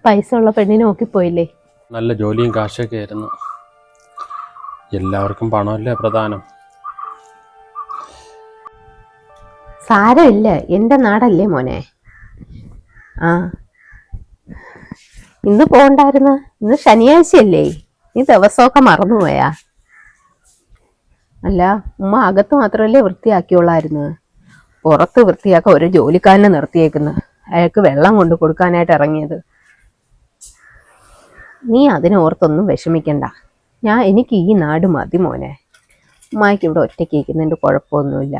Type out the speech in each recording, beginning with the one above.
പൈസ ഉള്ള പെണ്ണിനെ നോക്കിപ്പോയില്ലേ? നല്ല ജോലിയും കാശൊക്കെ ആയിരുന്നു. എല്ലാവർക്കും പണമല്ലേ പ്രധാനം. സാരമില്ല, എൻ്റെ നാടല്ലേ മോനെ. ആ, ഇന്ന് പോണ്ടായിരുന്നു. ഇന്ന് ശനിയാഴ്ചയല്ലേ? നീ ദിവസമൊക്കെ മറന്നുപോയാ? അല്ല, ഉമ്മ അകത്ത് മാത്രമല്ലേ വൃത്തിയാക്കിയുള്ളായിരുന്നു. പുറത്ത് വൃത്തിയാക്കാൻ ഒരു ജോലിക്കാരനെ നിർത്തിയേക്കുന്നു. അയാൾക്ക് വെള്ളം കൊണ്ട് കൊടുക്കാനായിട്ട് ഇറങ്ങിയത്. നീ അതിനോർത്തൊന്നും വിഷമിക്കണ്ട. എനിക്ക് ഈ നാട് മതി മോനെ. ഉമ്മായ്ക്ക് ഇവിടെ ഒറ്റയ്ക്ക് ഇരിക്കുന്നതിൻ്റെ കുഴപ്പമൊന്നുമില്ല.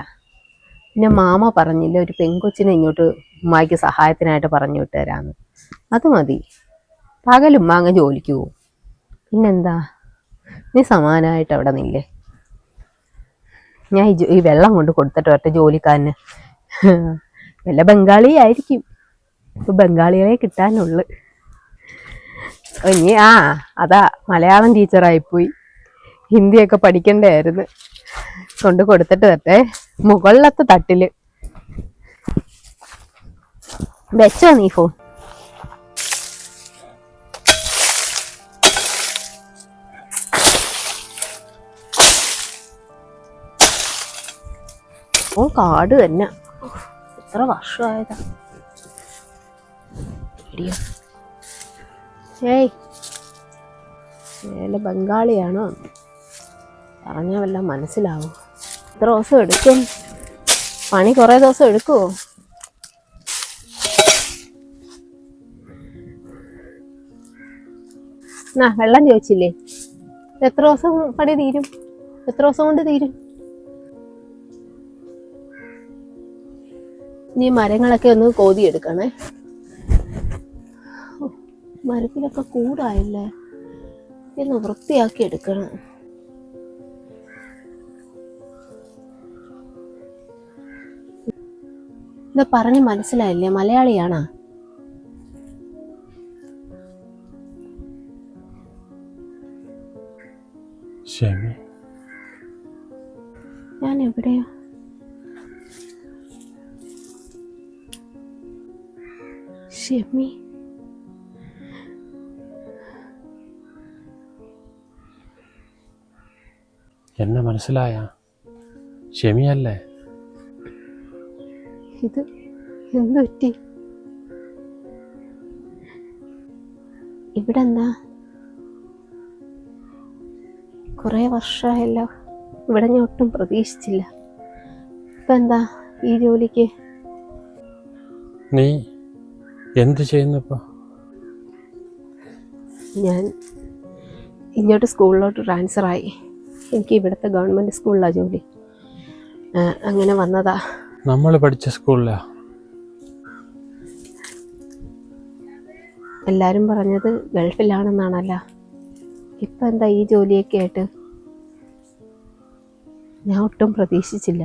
പിന്നെ മാമ പറഞ്ഞില്ല ഒരു പെൺകൊച്ചിനെ ഇങ്ങോട്ട് ഉമ്മായ്ക്ക് സഹായത്തിനായിട്ട് പറഞ്ഞു വിട്ട് തരാമെന്ന്. അത് മതി. പകലും ഉമ്മ അങ്ങ് ജോലിക്ക് പോവും. പിന്നെന്താ, നീ സമാനമായിട്ട് അവിടെ നില്ലേ. ഞാൻ ഈ വെള്ളം കൊണ്ട് കൊടുത്തിട്ട് ഒറ്റ ജോലിക്കാരന് വല്ല ബംഗാളി ആയിരിക്കും. ഇപ്പൊ ബംഗാളികളെ കിട്ടാനുള്ളു. ഇനി അതാ മലയാളം ടീച്ചറായിപ്പോയി. ഹിന്ദിയൊക്കെ പഠിക്കണ്ടായിരുന്നു. കൊണ്ട് കൊടുത്തിട്ട് തട്ടെ. മുകളിലത്തെ തട്ടില് വെച്ചോ നീ ഫോൺ. കാട് തന്നെ. എത്ര വർഷമായതാ. ഏയ്, വല്ല ബംഗാളിയാണോ? പറഞ്ഞാൽ വല്ല മനസ്സിലാവും. എത്ര ദിവസം എടുക്കും? പണി കുറേ ദിവസം എടുക്കുമോ? വെള്ളം ചോദിച്ചില്ലേ? എത്ര ദിവസം പണി തീരും? എത്ര ദിവസം കൊണ്ട് തീരും? നീ മരങ്ങളൊക്കെ ഒന്ന് കോതിയെടുക്കണേ. മരത്തിലൊക്കെ കൂടായില്ലേ, ഒന്ന് വൃത്തിയാക്കി എടുക്കണം. ഇത് പറഞ്ഞ് മനസ്സിലായില്ലേ? മലയാളിയാണോ? ഞാൻ എവിടെയാ? ഷെമി, എന്നെ മനസ്സിലായ? ഷെമിയല്ലേ? ഇത് എന്ത് പറ്റി? ഇവിടെ എന്താ? കുറേ വർഷമായല്ലോ. ഇവിടെ ഞാൻ ഒട്ടും പ്രതീക്ഷിച്ചില്ല. ഇപ്പൊ എന്താ ഈ ജോലിക്ക്? നീ എന്ത് ചെയ്യുന്നു ഇപ്പൊ? ഞാൻ ഇങ്ങോട്ട് സ്കൂളിലോട്ട് ട്രാൻസ്ഫറായി. എനിക്ക് ഇവിടുത്തെ ഗവൺമെൻറ് സ്കൂളിലാണ് ജോലി. അങ്ങനെ വന്നതാ. നമ്മൾ പഠിച്ച സ്കൂളിലാ? എല്ലാവരും പറഞ്ഞത് ഗൾഫിലാണെന്നാണല്ലോ. ഇപ്പം എന്താ ഈ ജോലിയൊക്കെ ആയിട്ട്? ഞാൻ ഒട്ടും പ്രതീക്ഷിച്ചില്ല.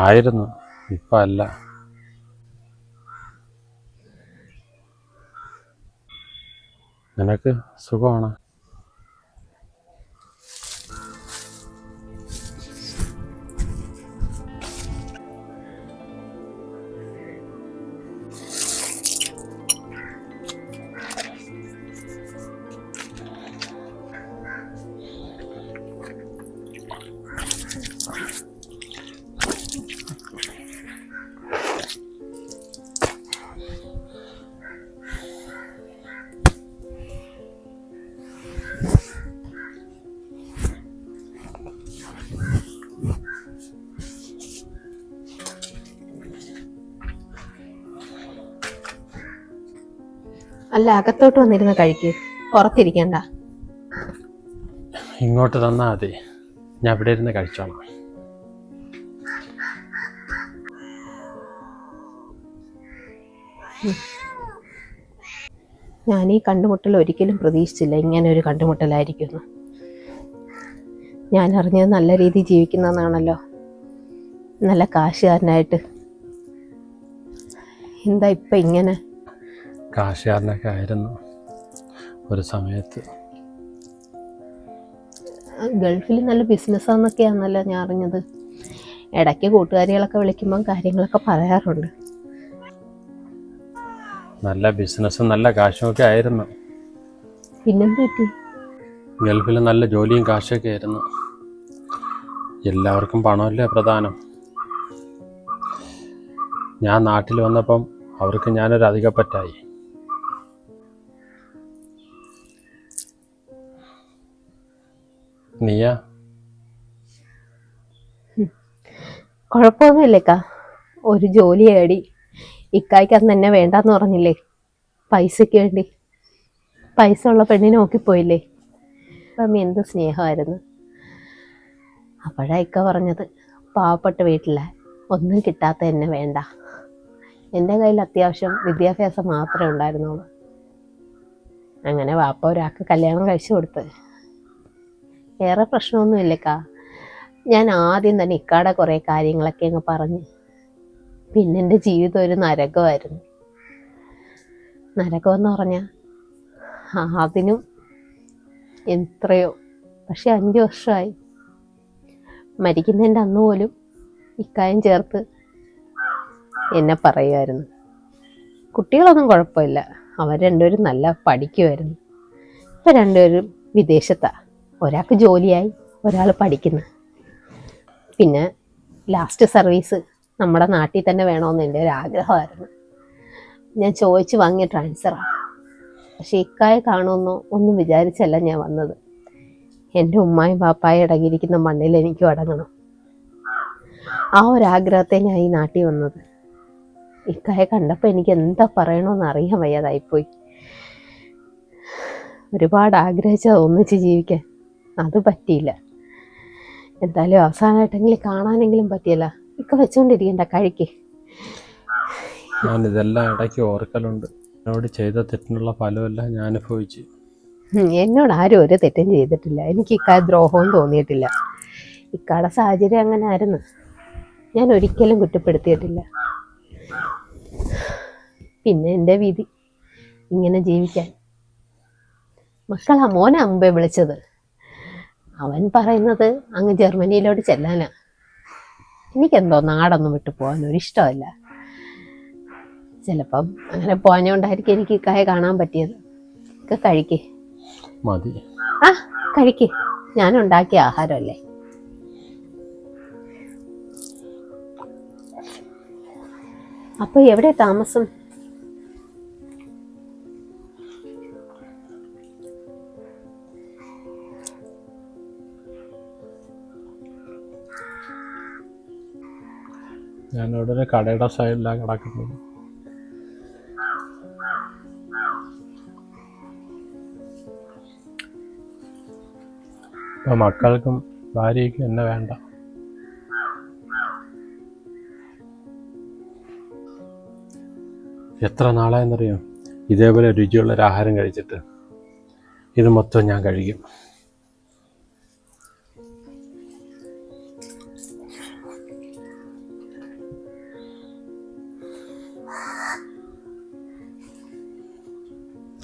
ആയിരുന്നു, ഇപ്പം അല്ല. നിനക്ക് സുഖമാണ്? അല്ല, അകത്തോട്ട് വന്നിരുന്ന കഴിക്ക്, പുറത്തിരിക്കണ്ട. ഇങ്ങോട്ട് തന്നാ മതി, ഞാൻ ഇവിടെ ഇരുന്ന് കഴിച്ചോളാം. ഞാൻ ഈ കണ്ടുമുട്ടൽ ഒരിക്കലും പ്രതീക്ഷിച്ചില്ല, ഇങ്ങനെ ഒരു കണ്ടുമുട്ടലായിരിക്കുന്നു. ഞാൻ അറിഞ്ഞത് നല്ല രീതിയിൽ ജീവിക്കുന്നതാണല്ലോ, നല്ല കാശുകാരനായിട്ട്. എന്താ ഇപ്പം ഇങ്ങനെ? കാശുകാരനൊക്കെ ആയിരുന്നു ഒരു സമയത്ത്. ഗൾഫിൽ നല്ല ബിസിനസ്സാന്നൊക്കെയാണല്ലോ ഞാൻ അറിഞ്ഞത്. ഇടയ്ക്ക് കൂട്ടുകാരികളൊക്കെ വിളിക്കുമ്പം കാര്യങ്ങളൊക്കെ പറയാറുണ്ട്. നല്ല ബിസിനസ്സും നല്ല കാശും ഒക്കെ ആയിരുന്നു. പിന്നെന്ത് പറ്റി? ഗൾഫിൽ നല്ല ജോലിയും കാശൊക്കെ ആയിരുന്നു. എല്ലാവർക്കും പണമല്ലേ പ്രധാനം. ഞാൻ നാട്ടിൽ വന്നപ്പം അവർക്ക് ഞാനൊരു അധികപ്പറ്റായി. നീയാ? കുഴപ്പമൊന്നുമില്ലേക്കാ, ഒരു ജോലി നേടി. ഇക്കായ്ക്ക് അന്ന് എന്നെ വേണ്ടാന്ന് പറഞ്ഞില്ലേ, പൈസയ്ക്ക് വേണ്ടി. പൈസ ഉള്ള പെണ്ണിനെ നോക്കിപ്പോയില്ലേ. അപ്പം എന്ത് സ്നേഹമായിരുന്നു. അപ്പോഴാ ഇക്ക പറഞ്ഞത്, പാവപ്പെട്ട വീട്ടിലെ ഒന്നും കിട്ടാത്ത എന്നെ വേണ്ട. എൻ്റെ കയ്യിൽ അത്യാവശ്യം വിദ്യാഭ്യാസം മാത്രമേ ഉണ്ടായിരുന്നുള്ളൂ. അങ്ങനെ വാപ്പ ഒരാൾക്ക് കല്യാണം കഴിച്ചു കൊടുത്ത്. വേറെ പ്രശ്നമൊന്നുമില്ലക്കാ. ഞാൻ ആദ്യം തന്നെ ഇക്കാടെ കുറേ കാര്യങ്ങളൊക്കെ അങ്ങ് പറഞ്ഞ്. പിന്നെ എൻ്റെ ജീവിതം ഒരു നരകമായിരുന്നു. നരകമെന്ന് പറഞ്ഞാൽ അതിനും എത്രയോ, പക്ഷെ 5 വർഷമായി. മരിക്കുന്നതിൻ്റെ അന്ന് പോലും ഇക്കായം ചേർത്ത് എന്നെ പറയുമായിരുന്നു. കുട്ടികളൊന്നും കുഴപ്പമില്ല, അവർ രണ്ടുപേരും നല്ല പഠിക്കുമായിരുന്നു. ഇപ്പം രണ്ടുപേരും വിദേശത്താണ്. ഒരാൾക്ക് ജോലിയായി, ഒരാൾ പഠിക്കുന്നു. പിന്നെ ലാസ്റ്റ് സർവീസ് നമ്മുടെ നാട്ടിൽ തന്നെ വേണമെന്ന് എൻ്റെ ഒരു ആഗ്രഹമായിരുന്നു. ഞാൻ ചോദിച്ച് വാങ്ങിയ ട്രാൻസ്ഫറാണ്. പക്ഷെ ഇക്കായെ കാണുമെന്നോ ഒന്നും വിചാരിച്ചല്ല ഞാൻ വന്നത്. എൻ്റെ ഉമ്മായും പാപ്പായും അടങ്ങിയിരിക്കുന്ന മണ്ണിൽ എനിക്കും അടങ്ങണം. ആ ഒരാഗ്രഹത്തെ ഞാൻ ഈ നാട്ടിൽ വന്നത്. ഇക്കായെ കണ്ടപ്പോൾ എനിക്ക് എന്താ പറയണമെന്ന് അറിയാൻ വയ്യാതായിപ്പോയി. ഒരുപാട് ആഗ്രഹിച്ചത് ഒന്നിച്ച് ജീവിക്കാൻ, അത് പറ്റിയില്ല. എന്തായാലും അവസാനമായിട്ടെങ്കിലും കാണാനെങ്കിലും പറ്റിയല്ല. ഇക്ക വെച്ചുകൊണ്ടിരിക്കണ്ട, കഴിക്ക്. ഞാനിതെല്ലാം ഇടയ്ക്ക് ഓർക്കലുണ്ട്. എന്നോട് ചെയ്ത തെറ്റിനുള്ള ഫലമെല്ലാം ഞാൻ അനുഭവിച്ചു. എന്നോട് ആരും ഒരു തെറ്റും ചെയ്തിട്ടില്ല. എനിക്ക് ഇക്കായ ദ്രോഹവും തോന്നിയിട്ടില്ല. ഇക്കാടെ സാഹചര്യം അങ്ങനെ ആയിരുന്നു. ഞാൻ ഒരിക്കലും കുറ്റപ്പെടുത്തിയിട്ടില്ല. പിന്നെ എൻ്റെ വിധി ഇങ്ങനെ ജീവിക്കാൻ. മക്കളാ മോനാ മുമ്പേ വിളിച്ചത്. അവൻ പറയുന്നത് അങ്ങ് ജർമ്മനിയിലോട്ട് ചെല്ലാനാ. എനിക്കെന്തോ നാടൊന്നും വിട്ടു പോകാനൊരിഷ്ടമല്ല. ചിലപ്പം അങ്ങനെ പോകാഞ്ഞോണ്ടായിരിക്കും എനിക്ക് ഇക്കായെ കാണാൻ പറ്റിയത്. ഒക്കെ കഴിക്ക്. മതി. ആ കഴിക്ക്, ഞാൻ ഉണ്ടാക്കിയ ആഹാരമല്ലേ. അപ്പൊ എവിടെ താമസം? ഞാനിവിടെ ഒരു കടയുടെ സൈഡിലാണ് കിടക്കുന്നത്. ഇപ്പം മക്കൾക്കും ഭാര്യയ്ക്കും എന്നെ വേണ്ട. എത്ര നാളായെന്നറിയോ ഇതേപോലെ രുചിയുള്ളൊരു ആഹാരം കഴിച്ചിട്ട്. ഇത് മൊത്തം ഞാൻ കഴിക്കും.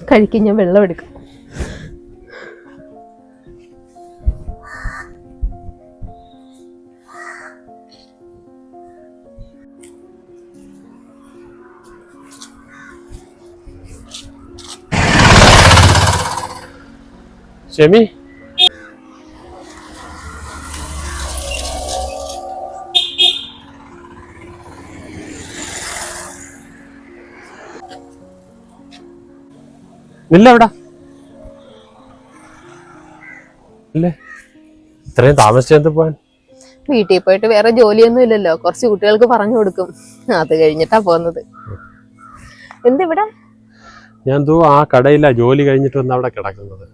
കഴിക്കും, ഞാൻ വെള്ളം എടുക്കാം. ഷെമി, നില്ലെവിടാ? ഇല്ലേ, ഇത്രയും താമസിച്ചെന്ത് പോവാൻ? വീട്ടിൽ പോയിട്ട് വേറെ ജോലിയൊന്നും ഇല്ലല്ലോ, കുറച്ച് കുട്ടികൾക്ക് പറഞ്ഞു കൊടുക്കും, അത് കഴിഞ്ഞിട്ടാ പോകുന്നത്. എന്തിവിടെ? ഞാൻ ആ കടയിലാ ജോലി കഴിഞ്ഞിട്ട് വന്ന് അവിടെ കിടക്കുന്നത്.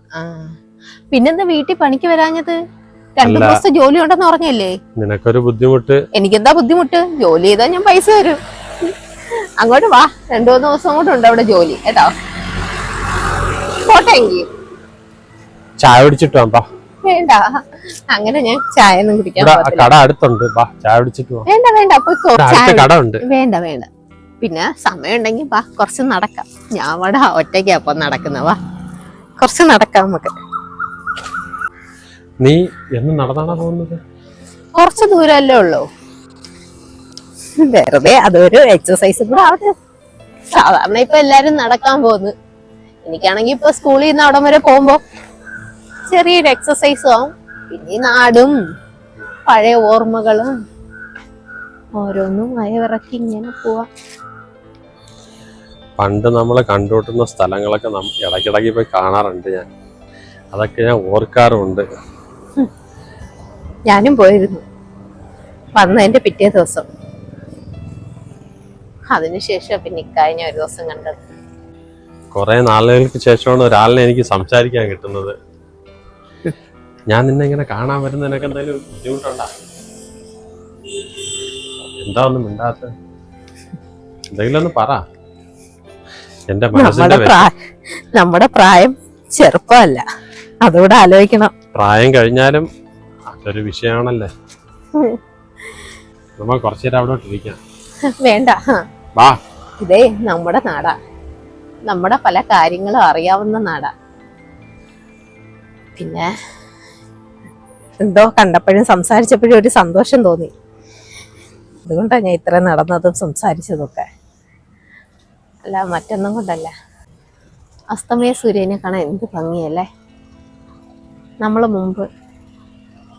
പിന്നെന്താ വീട്ടിൽ പണിക്ക് വരാഞ്ഞത്? 2 ദിവസത്തെ ജോലി ഉണ്ടെന്ന് പറഞ്ഞല്ലേ? നിനക്കൊരു ബുദ്ധിമുട്ട്. എനിക്കെന്താ ബുദ്ധിമുട്ട്? ജോലി ചെയ്താ ഞാൻ പൈസ തരും. അങ്ങോട്ട് വാ, 2-3 ദിവസം കൂടെ ഉണ്ട് അവിടെ ജോലി കേട്ടോ. പോട്ടെ എങ്കിൽ ചായ കുടിച്ചിട്ട് വാ. വേണ്ട, അങ്ങനെ ഞാൻ ചായ ഒന്നും കുടിക്കാൻ കട അടുത്തുണ്ട്, ചായ കുടിച്ചിട്ട് വാ. വേണ്ട വേണ്ട, കട ഉണ്ട്. വേണ്ട വേണ്ട. പിന്നെ സമയം ഉണ്ടെങ്കിൽ വാ, കുറച്ച് നടക്കാം. ഞാൻ അവിടെ ഒറ്റയ്ക്കാ അപ്പൊ നടക്കുന്ന. വാ, കുറച്ച് നടക്കാം നമുക്ക്. നീ എന്ന് നടന്നാണോ പോകുന്നത്? കുറച്ച് ദൂരമല്ലേ ഉള്ളൂ, വെറുതെ അതൊരു എക്സസൈസ് കൂടെ ആവട്ടെ. സാധാരണ ഇപ്പൊ എല്ലാരും നടക്കാൻ പോകുന്നു. എനിക്കാണെങ്കി ഇപ്പൊ സ്കൂളിൽ നിന്ന് അവിടം വരെ പോകുമ്പോ ചെറിയൊരു എക്സസൈസും ആവും. പിന്നെ ഈ നാടും പഴയ ഓർമ്മകളും ഓരോന്നും അയവിറക്കി ഇങ്ങനെ പോവാ. പണ്ട് നമ്മൾ കണ്ടുമുട്ടുന്ന സ്ഥലങ്ങളൊക്കെ ഇടയ്ക്കിടയ്ക്ക് പോയി കാണാറുണ്ട് ഞാൻ. അതൊക്കെ ഞാൻ ഓർക്കാറുമുണ്ട്. ഞാനും പോയിരുന്നു വന്നതിന്റെ പിറ്റേ ദിവസം. അതിനുശേഷം പിന്നെ ഇക്കഴിഞ്ഞ ഒരു ദിവസം കണ്ടത്. കുറെ നാളുകൾക്ക് ശേഷമാണ് ഒരാളിനെ എനിക്ക് സംസാരിക്കാൻ കിട്ടുന്നത്. ഞാൻ നിന്നെ ഇങ്ങനെ കാണാൻ വരുന്നതിനൊക്കെ എന്തെങ്കിലും ബുദ്ധിമുട്ടുണ്ടാ? എന്താ ഒന്നും മിണ്ടാത്ത? എന്തെങ്കിലും ഒന്ന് പറ. എന്റെ നമ്മുടെ പ്രായം ചെറുപ്പമല്ല, അതുകൂടെ ആലോചിക്കണം. പ്രായം കഴിഞ്ഞാലും അതൊരു വിഷയമാണല്ലേ. നമ്മൾ കുറച്ചു നേരം അവിടെ ഇരിക്കാം. വേണ്ട, വാ. ഇതേ നമ്മുടെ നാടാ, നമ്മുടെ പല കാര്യങ്ങളും അറിയാവുന്ന നാടാ. പിന്നെ എന്തോ കണ്ടപ്പോഴും സംസാരിച്ചപ്പോഴും ഒരു സന്തോഷം തോന്നി. അതുകൊണ്ടാണ് ഞാൻ ഇത്ര നടന്നതും സംസാരിച്ചതൊക്കെ, അല്ല മറ്റൊന്നും കൊണ്ടല്ല. അസ്തമയ സൂര്യനെ കാണാൻ എന്ത് ഭംഗിയല്ലേ. നമ്മൾ മുമ്പ്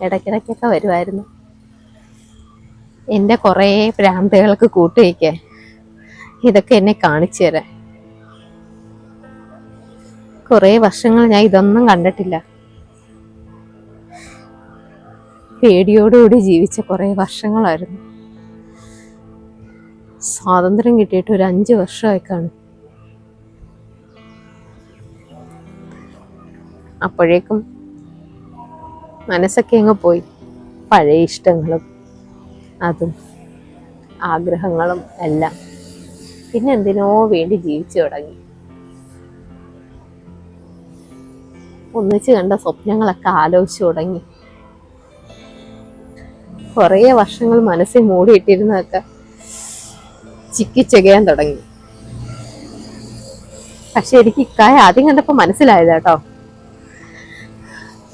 ഇടയ്ക്കിടയ്ക്കൊക്കെ വരുമായിരുന്നു. എൻ്റെ കുറേ ഭ്രാന്തികൾക്ക് കൂട്ടുവയ്ക്കാൻ ഇതൊക്കെ എന്നെ കാണിച്ചു തരാൻ. കുറേ വർഷങ്ങൾ ഞാൻ ഇതൊന്നും കണ്ടിട്ടില്ല. പേടിയോടുകൂടി ജീവിച്ച കുറേ വർഷങ്ങളായിരുന്നു. സ്വാതന്ത്ര്യം കിട്ടിയിട്ട് ഒരു 5 വർഷമായി കാണും. അപ്പോഴേക്കും മനസ്സൊക്കെ അങ്ങ് പോയി. പഴയ ഇഷ്ടങ്ങളും അതും ആഗ്രഹങ്ങളും എല്ലാം പിന്നെ എന്തിനോ വേണ്ടി ജീവിച്ചു തുടങ്ങി. ഒന്നിച്ച് കണ്ട സ്വപ്നങ്ങളൊക്കെ ആലോചിച്ചു തുടങ്ങി. കുറേ വർഷങ്ങൾ മനസ്സിൽ മൂടിയിട്ടിരുന്നതൊക്കെ ചിക്കിച്ചെകയാൻ തുടങ്ങി. പക്ഷെ എനിക്ക് ഇക്കായ ആദ്യം കണ്ടപ്പോ മനസ്സിലായത് കേട്ടോ.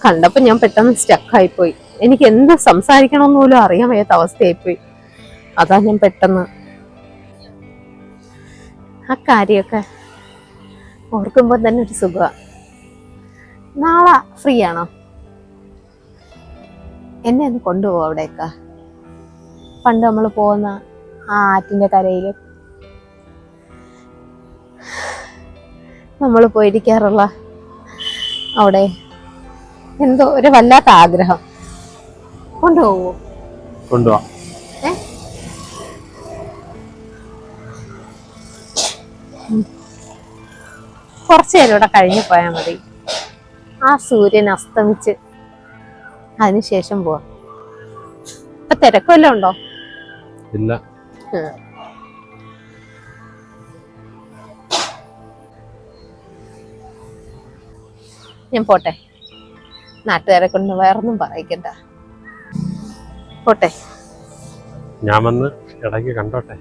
കണ്ടപ്പോ ഞാൻ പെട്ടെന്ന് സ്റ്റക്കായിപ്പോയി. എനിക്ക് എന്ത് സംസാരിക്കണമെന്ന് പോലും അറിയാൻ വയ്യാത്ത അവസ്ഥയായിപ്പോയി. അതാ ഞാൻ പെട്ടെന്ന് ആ കാര്യമൊക്കെ ഓർക്കുമ്പോൾ തന്നെ ഒരു സുഖമാണ്. നാളെ ഫ്രീ ആണോ? എന്നെ ഒന്ന് കൊണ്ടുപോകും അവിടേക്ക്. പണ്ട് നമ്മൾ പോകുന്ന ആ ആറ്റിന്റെ കരയിൽ നമ്മൾ പോയിരിക്കാറുള്ള അവിടെ എന്തോ ഒരു വല്ലാത്ത ആഗ്രഹം. കൊണ്ടുപോകുമോ? കൊണ്ടുപോവാ. കുറച്ചു നേരം ഇവിടെ കഴിഞ്ഞു പോയാൽ മതി. ആ സൂര്യൻ അസ്തമിച്ച് അതിനുശേഷം പോവാം. ഇപ്പൊ തിരക്കുമല്ലോ ഉണ്ടോ? ഇല്ല. ഞാൻ പോട്ടെ. നാട്ടുകാരെ കൊണ്ട് വേറൊന്നും പറയിക്കണ്ട. പോട്ടെ. ഞാൻ വന്ന് ഇടയ്ക്ക് കണ്ടോട്ടെ.